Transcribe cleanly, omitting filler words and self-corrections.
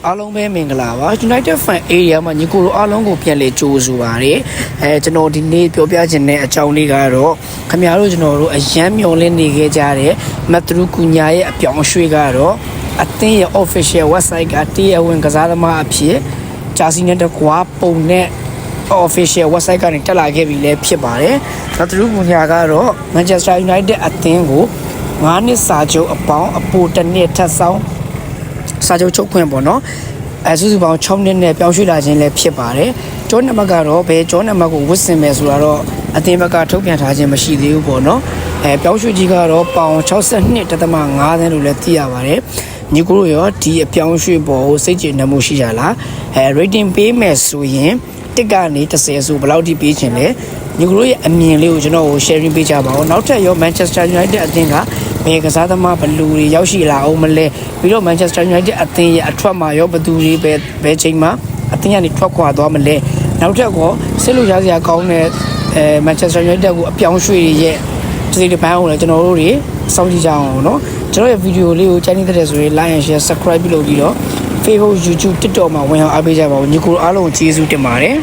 အားလုံးပဲမင်္ဂလာပါ United Fan Area မှာညီကိုတို့အားလုံးကိုပြန်လည်ကြိုးဆိုပါရစေကျွန်တော်ဒီနေ့ပြောပြခြင်းတဲ့အကြောင်းလေးကတော့ခင်ဗျားတို့ကျွန်တော်တို့အရန်မျောလင်းနေခဲ့ကြတဲ့မတ်တရူကူညာရဲ့အပြောင်းအရွှေ့ကတော့အသင်းရဲ့ official website ကတရားဝင်ကစားသမားအဖြစ်ဂျာစီနဲ့တကွာပုံနဲ့ official website ကနေတက်လာခဲ့ပြီလည်းဖြစ်ပါတယ်မတ်တရူကူညာကတော့ Manchester United အသင်းကို9နှစ်စာချုပ်အပေါင်းအပိုတစ်နှစ်ထပ်ဆောင်စာချုပ်ချုပ်ခွင့်ပေါ့နော်စုစုပေါင်း6နှစ်နဲ့ပြောင်းရွှေ့လာခြင်းလည်းဖြစ်ပါတယ်ကျောင်းနံပါတ်ကတော့ဘယ်ကျောင်းနံပါတ်ကိုဝတ်ဆင်မယ်ဆိုတာတော့အသင်းဘက်ကထုတ်ပြန်ထားခြင်းမရှိသေးဘူးပေါ့နော်ပြောင်းရွှေ့ကြီးကတော့ပေါင်62.5 သန်းလို့လည်းသိရပါတယ်ညီကိုတို့ရောဒီအပြောင်းရွှေ့ပေါ်ကိုစိတ်ကြည်နှံမှုရှိကြလားrating ပေးမယ်ဆိုရင်တစ်ကနေ30ဆိုဘယ်လောက်ထိပေးခြင်းလဲညီကိုတို့ရဲ့အမြင်လေးကိုကျွန်တော်ကို sharing ပေးကြပါဦးနောက်ထပ်ရော Manchester United အသင်းကဘယ်ကစားသမားဘလူတွေရောက်ရှိလာအောင်မလဲပြီးတော့ Manchester United အသင်းရဲ့အထွက်မှာရောဘသူတွေဘယ်ချိန်မှာအသင်းကနေထွက်ခွာသွားမလဲနောက်ထပ်ကောစစ်လို့ရစရာကောင်းတဲ့Manchester United ကိုအပြောင်းရွှေ့ရဲ့ဒီတစ်ပိုင်းကိုလည်းကျွန်တော်တို့တွေစောင့်ကြည့်ကြအောင်နော်ကျွန်တော်ရဲ့ဗီဒီယိုလေးကိုချမ်းနေတဲ့ဆိုရင် like and share subscribe ပြုလုပ်ပြီးတော့ Facebook YouTube TikTok မှာဝင်အောင်အားပေးကြပါဦးညီကိုအားလုံးကိုကျေးဇူးတင်ပါတယ်